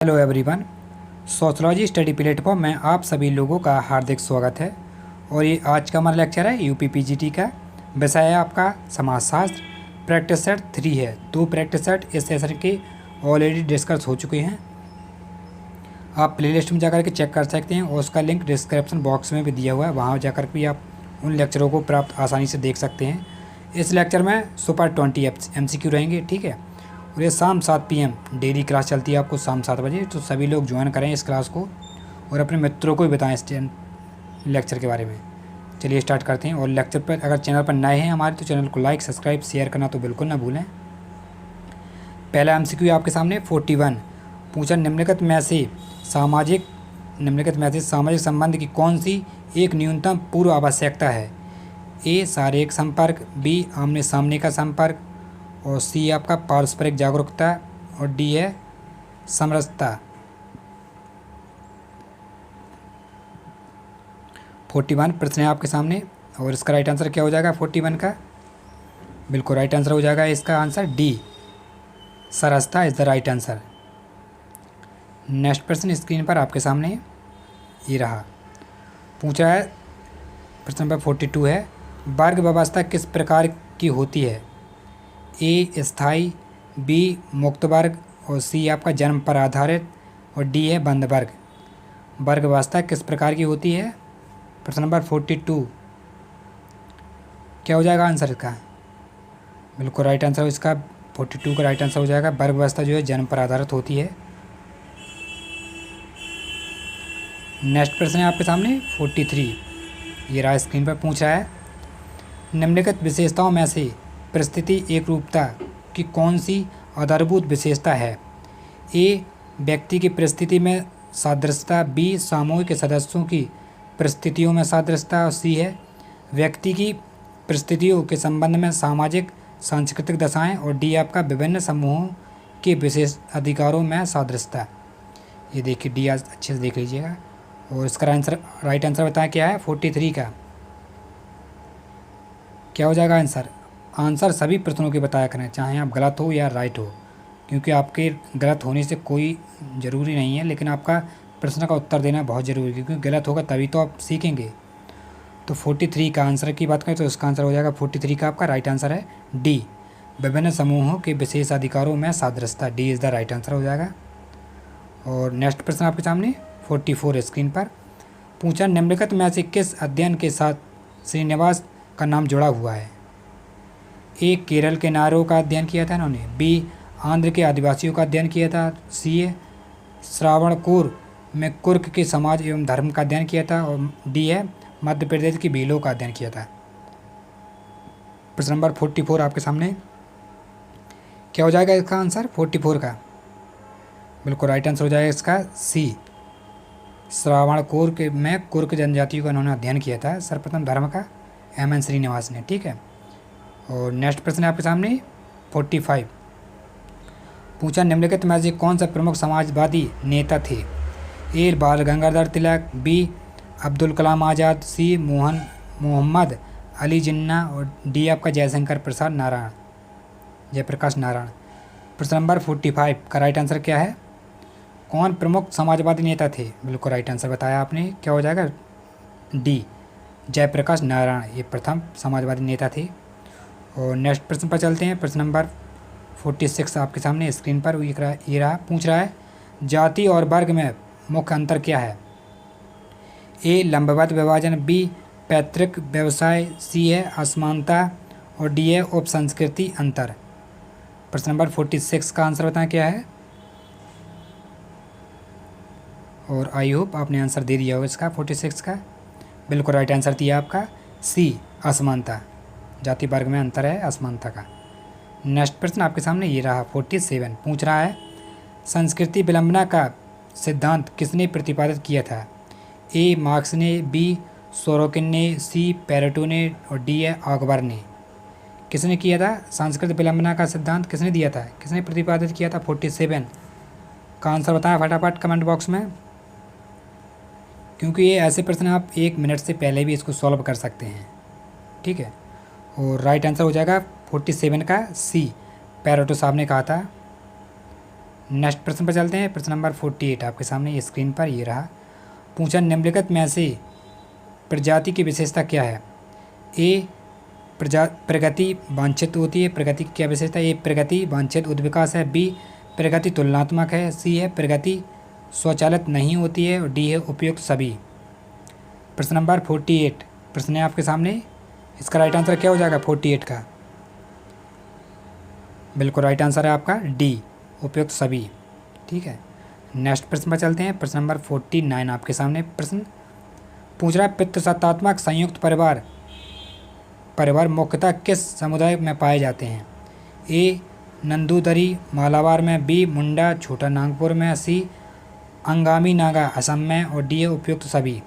Hello everyone. Sociology study platform में आप सभी लोगों का हार्दिक स्वागत है। और ये आज का हमारा लेक्चर है यूपी पीजीटी का। विषय है आपका समाजशास्त्र। प्रैक्टिस सेट 3 है। 2 प्रैक्टिस सेट इस सेशन के ऑलरेडी डिस्कस हो चुके हैं। आप प्लेलिस्ट में जाकर के चेक कर सकते हैं और उसका लिंक डिस्क्रिप्शन बॉक्स में भी दिया हुआ है। वहाँ जाकर भी आप उन लेक्चरों को प्राप्त आसानी से देख सकते हैं। इस लेक्चर में सुपर 20 MCQ रहेंगे, ठीक है। और ये शाम 7 PM डेली क्लास चलती है आपको शाम 7 बजे। तो सभी लोग ज्वाइन करें इस क्लास को और अपने मित्रों को भी बताएं इस लेक्चर के बारे में। चलिए स्टार्ट करते हैं। और लेक्चर पर अगर चैनल पर नए हैं हमारे तो चैनल को लाइक सब्सक्राइब शेयर करना तो बिल्कुल ना भूलें। पहला MCQ आपके सामने 41 पूछा, निम्नलिखित में से सामाजिक संबंध की कौन सी एक न्यूनतम पूर्व आवश्यकता है। ए शारीरिक संपर्क, बी आमने सामने का संपर्क, और सी आपका पारस्परिक जागरूकता, और डी है समरसता। 41 प्रश्न है आपके सामने और इसका राइट आंसर क्या हो जाएगा 41 का? बिल्कुल राइट आंसर हो जाएगा इसका आंसर डी, समरसता is the right answer. Next प्रश्न स्क्रीन पर आपके सामने ये रहा। पूछा है प्रश्न नंबर 42 है, वर्ग व्यवस्था किस प्रकार की होती है। ए स्थायी, बी मुक्त वर्ग, और सी आपका जन्म पर आधारित, और डी है बंद वर्ग। वर्ग व्यवस्था किस प्रकार की होती है? प्रश्न नंबर 42 क्या हो जाएगा आंसर इसका? बिल्कुल राइट आंसर इसका 42 का राइट आंसर हो जाएगा। वर्ग व्यवस्था जो है जन्म पर आधारित होती है। नेक्स्ट प्रश्न है आपके सामने 43, ये रहा स्क्रीन पर। पूछा है, निम्नलिखित विशेषताओं में से परिस्थिति एकरूपता की कौन सी आधारभूत विशेषता है। ए व्यक्ति की परिस्थिति में सादृश्यता, बी सामूहिक सदस्यों की परिस्थितियों में सादृश्यता, और सी है व्यक्ति की परिस्थितियों के संबंध में सामाजिक सांस्कृतिक दशाएं, और डी आपका विभिन्न समूहों के विशेष अधिकारों में सादृश्यता। ये देखिए डी आज अच्छे से देख लीजिएगा। और इसका आंसर राइट आंसर बताएं क्या है 43 का? क्या हो जाएगा आंसर? आंसर सभी प्रश्नों के बताया करें, चाहे आप गलत हो या राइट हो, क्योंकि आपके गलत होने से कोई ज़रूरी नहीं है, लेकिन आपका प्रश्न का उत्तर देना बहुत ज़रूरी है, क्योंकि गलत होगा तभी तो आप सीखेंगे। तो 43 का आंसर की बात करें तो इसका आंसर हो जाएगा 43 का आपका राइट आंसर है डी, विभिन्न समूहों के विशेष अधिकारों में सादृश्यता। D is the right answer हो जाएगा। और नेक्स्ट प्रश्न आपके सामने 44 स्क्रीन पर। पूछा, निम्नलिखित में से किस अध्ययन के साथ श्रीनिवास का नाम जुड़ा हुआ है। ए केरल के नायरों का अध्ययन किया था इन्होंने, बी आंध्र के आदिवासियों का अध्ययन किया था, सी श्रावणकोर में कुर्क के समाज एवं धर्म का अध्ययन किया था, और डी है मध्य प्रदेश की भीलों का अध्ययन किया था। प्रश्न नंबर 44 आपके सामने क्या हो जाएगा इसका आंसर 44 का? बिल्कुल राइट आंसर हो जाएगा इसका सी, श्रावणकोर के में कुर्क जनजातियों का इन्होंने अध्ययन किया था सर्वप्रथम धर्म का, MN श्रीनिवास ने, ठीक है। और नेक्स्ट प्रश्न है आपके सामने 45। पूछा, निम्नलिखित में से कौन सा प्रमुख समाजवादी नेता थे। ए बाल गंगाधर तिलक, बी अब्दुल कलाम आज़ाद, सी मोहम्मद अली जिन्ना, और डी आपका जयप्रकाश नारायण। प्रश्न नंबर 45 का राइट आंसर क्या है? कौन प्रमुख समाजवादी नेता थे? बिल्कुल राइट आंसर बताया आपने। क्या हो जाएगा? डी, जयप्रकाश नारायण, ये प्रथम समाजवादी नेता थे। और नेक्स्ट प्रश्न पर चलते हैं। प्रश्न नंबर 46 आपके सामने स्क्रीन पर ये रहा। पूछ रहा है, जाति और वर्ग में मुख्य अंतर क्या है। ए लंबवत विभाजन, बी पैतृक व्यवसाय, सी है असमानता, और डी है उप संस्कृति अंतर। प्रश्न नंबर 46 का आंसर बताएं क्या है। और आई होप आपने आंसर दे दिया होगा इसका 46 का। बिल्कुल राइट आंसर दिया आपका सी, असमानता। जाति वर्ग में अंतर है असमानता का। नेक्स्ट प्रश्न आपके सामने ये रहा 47। पूछ रहा है, संस्कृति विलंबना का सिद्धांत किसने प्रतिपादित किया था। ए मार्क्स ने, बी सोरोकिन ने, सी पेरेटो ने, और डी है अकबर ने। किसने किया था सांस्कृतिक विलंबना का सिद्धांत? किसने दिया था, किसने प्रतिपादित किया था? 47 का आंसर बताया फटाफट कमेंट बॉक्स में, क्योंकि ये ऐसे प्रश्न आप 1 मिनट से पहले भी इसको सॉल्व कर सकते हैं, ठीक है। और राइट आंसर हो जाएगा 47 का सी, पेरेटो साहब ने कहा था। नेक्स्ट प्रश्न पर चलते हैं। प्रश्न नंबर 48 आपके सामने ये स्क्रीन पर ये रहा। पूछा निम्नलिखित में से प्रजाति की विशेषता क्या है। ए प्रगति वांछित होती है। प्रगति की क्या विशेषता है। ए प्रगति वांछित उद्विकास है। बी प्रगति तुलनात्मक है। सी है प्रगति स्वचालित नहीं होती है। और डी है उपयुक्त सभी। प्रश्न नंबर 48 प्रश्न है आपके सामने। इसका राइट आंसर क्या हो जाएगा 48 का। बिल्कुल राइट आंसर है आपका डी उपयुक्त सभी। ठीक है, नेक्स्ट प्रश्न पर चलते हैं। प्रश्न नंबर 49 आपके सामने प्रश्न पूछ रहा है पितृसत्तात्मक संयुक्त परिवार मुख्यतः किस समुदाय में पाए जाते हैं। ए नंदूदरी मालाबार में। बी मुंडा छोटा नागपुर में। सी अंगामी नागा असम में। और डी है उपयुक्त सभी।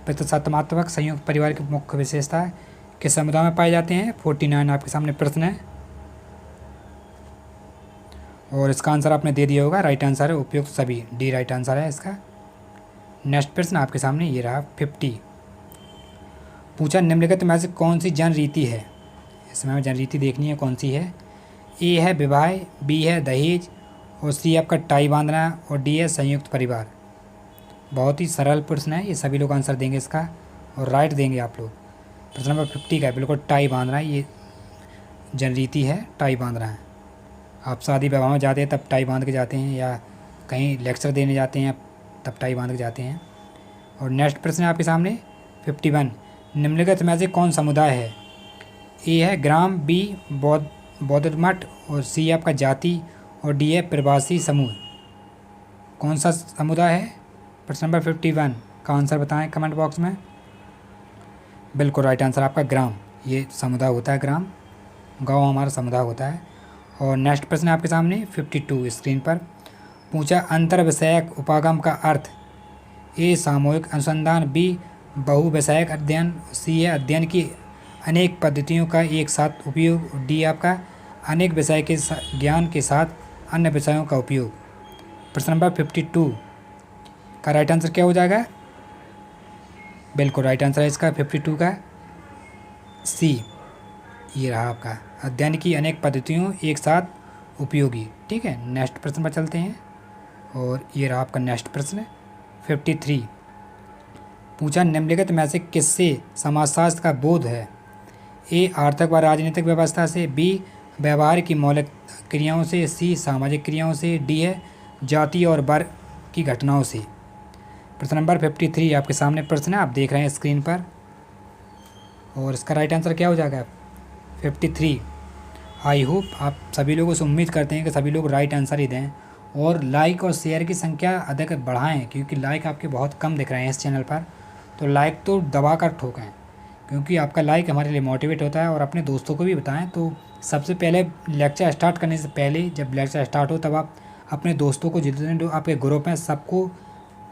पितृसत्तात्मक संयुक्त परिवार की मुख्य विशेषता किस समुदाय में पाए जाते हैं। 49 आपके सामने प्रश्न है और इसका आंसर आपने दे दिया होगा। राइट आंसर है उपयुक्त सभी। डी राइट आंसर है इसका। नेक्स्ट प्रश्न आपके सामने ये रहा 50। पूछा निम्नलिखित में से कौन सी जन रीति है। इसमें हमें जन रीति देखनी है कौन सी है। ए है विवाह। बी है दहेज। और सी आपका टाई बांधना। और डी है संयुक्त परिवार। बहुत ही सरल प्रश्न है, ये सभी लोग आंसर देंगे इसका और राइट देंगे आप लोग। प्रश्न नंबर 50 का है बिल्कुल टाई बांधना है। ये जन रीति है, टाई बांधना है। आप शादी विवाह में जाते हैं तब टाई बांध के जाते हैं, या कहीं लेक्चर देने जाते हैं तब टाई बांध के जाते हैं। और नेक्स्ट प्रश्न है आपके सामने 51। निम्नलिखित में से कौन समुदाय है। ए है ग्राम। बी बौद्ध मठ। और सी आपका जाति। और डी है प्रवासी समूह। कौन सा समुदाय है। प्रश्न नंबर 51 का आंसर बताएं कमेंट बॉक्स में। बिल्कुल राइट आंसर आपका ग्राम। ये समुदाय होता है, ग्राम गाँव हमारा समुदाय होता है। और नेक्स्ट प्रश्न है आपके सामने 52 स्क्रीन पर। पूछा अंतर विषयक उपागम का अर्थ। ए सामूहिक अनुसंधान। बी बहु विषयक अध्ययन। सी है अध्ययन की अनेक पद्धतियों का एक साथ उपयोग। डी आपका अनेक विषय के ज्ञान के साथ अन्य विषयों का उपयोग। प्रश्न नंबर 52 का राइट आंसर क्या हो जाएगा। बिल्कुल राइट आंसर है इसका 52 का सी। ये रहा आपका अध्ययन की अनेक पद्धतियों एक साथ उपयोगी। ठीक है, नेक्स्ट प्रश्न पर चलते हैं और ये रहा आपका नेक्स्ट प्रश्न 53। पूछा निम्नलिखित में से किससे समाजशास्त्र का बोध है। ए आर्थिक व राजनीतिक व्यवस्था से। बी व्यवहार की मौलिक क्रियाओं से। सी सामाजिक क्रियाओं से। डी है जाति और वर्ग की घटनाओं से। प्रश्न नंबर 53 आपके सामने प्रश्न है, आप देख रहे हैं स्क्रीन पर और इसका राइट आंसर क्या हो जाएगा 53। आई होप आप सभी लोगों से उम्मीद करते हैं कि सभी लोग राइट आंसर ही दें और लाइक और शेयर की संख्या अधिक बढ़ाएं, क्योंकि लाइक आपके बहुत कम दिख रहे हैं इस चैनल पर। तो लाइक तो दबा कर ठोकें, क्योंकि आपका लाइक हमारे लिए मोटिवेट होता है। और अपने दोस्तों को भी बताएं। तो सबसे पहले लेक्चर स्टार्ट करने से पहले, जब लेक्चर स्टार्ट हो तब आप अपने दोस्तों को, जितने लोग आपके ग्रुप हैं सबको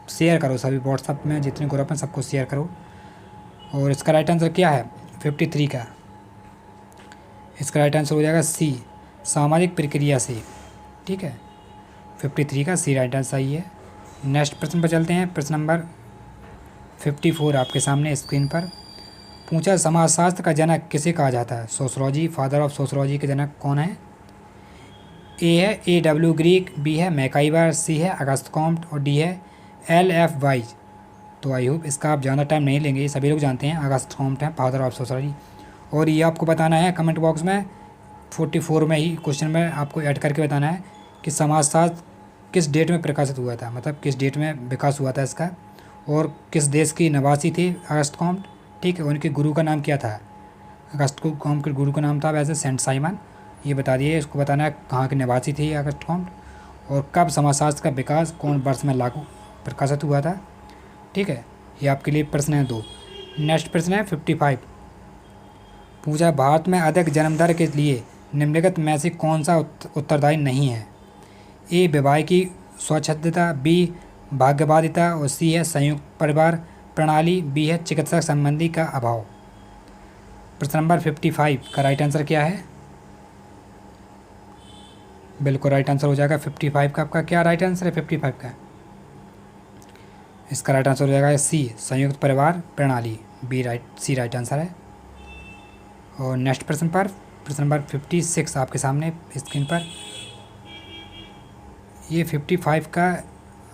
शेयर करो। सभी व्हाट्सअप में जितने ग्रुप हैं सबको शेयर करो। और इसका राइट आंसर क्या है 53 का। इसका राइट आंसर हो जाएगा सी सामाजिक प्रक्रिया से। ठीक है, 53 का सी राइट आंसर सही है। नेक्स्ट प्रश्न पर चलते हैं। प्रश्न नंबर 54 आपके सामने स्क्रीन पर। पूछा समाजशास्त्र का जनक किसे कहा जाता है। सोशलॉजी, फादर ऑफ सोशलॉजी के जनक कौन है। ए है A.W. ग्रीक। बी है मैकाइवर। सी है अगस्त कॉम्ट। और डी है L.F. वाइज। तो आई होप इसका आप ज़्यादा टाइम नहीं लेंगे, ये सभी लोग जानते हैं अगस्त कॉम्ट है फादर ऑफ सोशलॉजी। और ये आपको बताना है कमेंट बॉक्स में 44 में ही क्वेश्चन में आपको ऐड करके बताना है कि समाजशास्त्र किस डेट में प्रकाशित हुआ था, मतलब किस डेट में विकास हुआ था इसका, और किस देश की निवासी थी अगस्त कॉम्ट। ठीक है, उनके गुरु का नाम क्या था। अगस्त कॉम्ट के गुरु का नाम था वैसे सेंट साइमन। ये बता दिए, इसको बताना है कहाँ के निवासी थी अगस्त कॉम्ट और कब समाजशास्त्र का विकास कौन वर्ष में लागू प्रकाशित हुआ था। ठीक है, ये आपके लिए प्रश्न है 2। नेक्स्ट प्रश्न है 55। पूछा भारत में अधिक जन्म दर के लिए निम्नलिखित में से कौन सा उत्तरदायी नहीं है। ए विवाह की स्वच्छता। बी भाग्यवादिता। और सी है संयुक्त परिवार प्रणाली। बी है चिकित्सा संबंधी का अभाव। प्रश्न नंबर 55 का राइट आंसर क्या है। बिल्कुल राइट आंसर हो जाएगा 55 का। आपका क्या राइट आंसर है 55 का। इसका राइट आंसर हो जाएगा सी संयुक्त परिवार प्रणाली। सी राइट आंसर है। और नेक्स्ट प्रश्न पर प्रश्न नंबर 56 आपके सामने स्क्रीन पर ये 55 का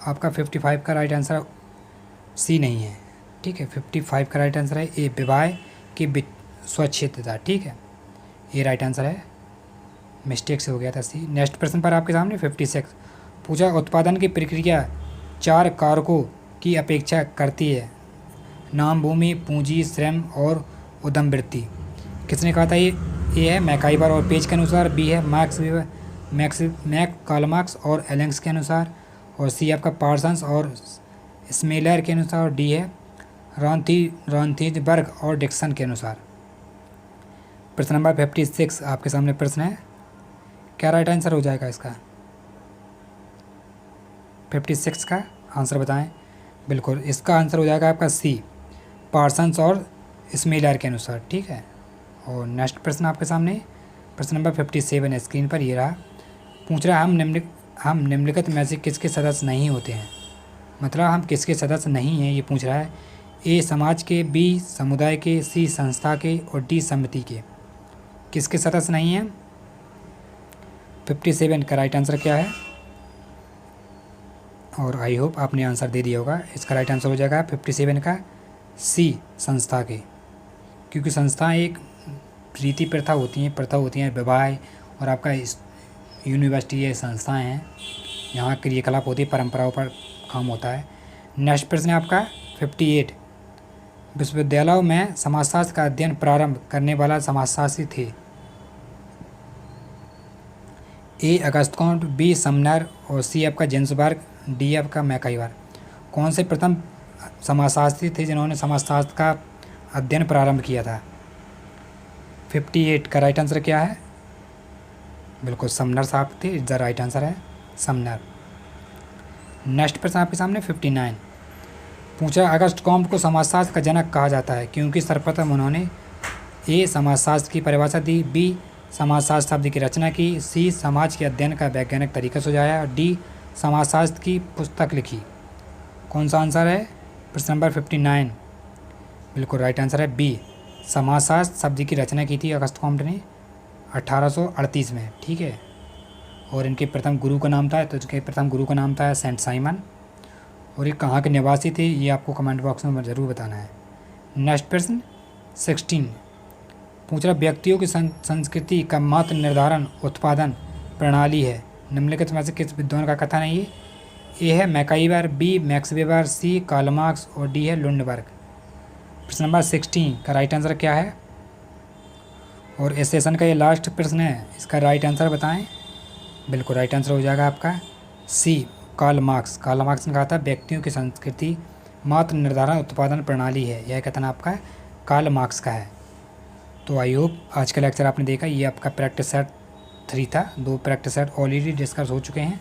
आपका 55 का राइट आंसर सी नहीं है, ठीक है। 55 का राइट आंसर है ए, विवाह की स्वच्छता, ठीक है, ये राइट आंसर है, मिस्टेक से हो गया था सी। नेक्स्ट प्रश्न पर आपके सामने 56 पूछा, उत्पादन की प्रक्रिया 4 कारकों की अपेक्षा करती है, नाम, भूमि, पूंजी, श्रम और उद्यम वृत्ति। किसने कहा था ये है मैकाइवर और पेज के अनुसार, बी है मैककालमार्क्स और एलेंग्स के अनुसार, और सी आपका पार्सन्स और स्मेलर के अनुसार, और डी है रॉन्थीजबर्ग और डिक्सन के अनुसार। प्रश्न नंबर 56 आपके सामने प्रश्न है, क्या राइट आंसर हो जाएगा इसका? 56 का आंसर बताएं। बिल्कुल, इसका आंसर हो जाएगा आपका सी, पार्सन्स और स्मेलर के अनुसार, ठीक है। और नेक्स्ट प्रश्न आपके सामने प्रश्न नंबर 57 है, स्क्रीन पर ये रहा। पूछ रहा है हम निम्नलिखित में से किसके सदस्य नहीं होते हैं, मतलब हम किसके सदस्य नहीं हैं ये पूछ रहा है। ए समाज के, बी समुदाय के, सी संस्था के और डी समिति के। किसके सदस्य नहीं हैं? 57 का राइट आंसर क्या है? और आई होप आपने आंसर दे दिया होगा। इसका राइट आंसर हो जाएगा 57 का सी, संस्था के, क्योंकि संस्थाएं एक रीति प्रथा होती हैं विवाह और आपका यूनिवर्सिटी ये संस्थाएं हैं, यहाँ क्रियाकलाप होती है, परंपराओं पर काम होता है। नेक्स्ट प्रश्न है आपका 58 विश्वविद्यालयों में समाजशास्त्र का अध्ययन प्रारंभ करने वाला समाजशास्त्री थे, ए अगस्त कॉम्ट, बी समनर और सी आपका जिन्सबर्ग, डी आपका मैकाइवर। कौन से प्रथम समाजशास्त्री थे जिन्होंने समाजशास्त्र का अध्ययन प्रारंभ किया था? 58 का राइट आंसर क्या है? बिल्कुल समनर साहब थे, द राइट आंसर है समनर। नेक्स्ट प्रश्न आपके सामने 59 पूछा, अगस्त कॉम्ट को समाजशास्त्र का जनक कहा जाता है क्योंकि सर्वप्रथम उन्होंने ए समाजशास्त्र की परिभाषा दी, बी समाजशास्त्र शब्द की रचना की, सी समाज के अध्ययन का वैज्ञानिक तरीका सुझाया, डी समाजशास्त्र की पुस्तक लिखी। कौन सा आंसर है प्रश्न नंबर 59? बिल्कुल राइट आंसर है बी, समाजशास्त्र शब्द की रचना की थी अगस्त कॉम्ट ने 1838 में, ठीक है। और इनके प्रथम गुरु का नाम था, तो इसके प्रथम गुरु का नाम था सेंट साइमन, और ये कहाँ के निवासी थे ये आपको कमेंट बॉक्स में ज़रूर बताना है। नेक्स्ट प्रश्न 16 पूछ रहा, व्यक्तियों की संस्कृति का मात्र निर्धारण उत्पादन प्रणाली है, निम्नलिखित में से किस विद्वान का कथन है ये? ए है मैकाइवर, बी मैक्स वेबर, सी कार्ल मार्क्स और डी है लुंडबर्ग। प्रश्न नंबर 16 का राइट आंसर क्या है? और इस सेशन का ये लास्ट प्रश्न है, इसका राइट आंसर बताएं। बिल्कुल राइट आंसर हो जाएगा आपका सी, कार्ल मार्क्स। कार्ल मार्क्स ने कहा था व्यक्तियों की संस्कृति मात्र निर्धारण उत्पादन प्रणाली है, यह कथन आपका कार्ल मार्क्स का है। तो आई होप आज का लेक्चर आपने देखा, ये आपका प्रैक्टिस सेट 3 था, 2 प्रैक्टिस सेट ऑलरेडी डिस्कस हो चुके हैं,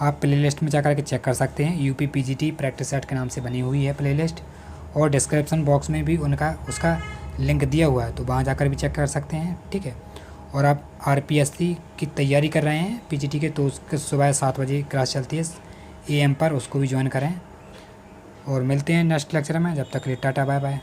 आप प्लेलिस्ट में जाकर के चेक कर सकते हैं। यूपी पीजीटी प्रैक्टिस सेट के नाम से बनी हुई है प्लेलिस्ट, और डिस्क्रिप्शन बॉक्स में भी उसका लिंक दिया हुआ है, तो वहाँ जाकर भी चेक कर सकते हैं, ठीक है। और आप आरपीएससी की तैयारी कर रहे हैं पीजीटी के, तो उसके सुबह 7 बजे क्लास चलती है AM पर, उसको भी ज्वाइन करें। और मिलते हैं नेक्स्ट लेक्चर में, जब तक के लिए टाटा बाय बाय।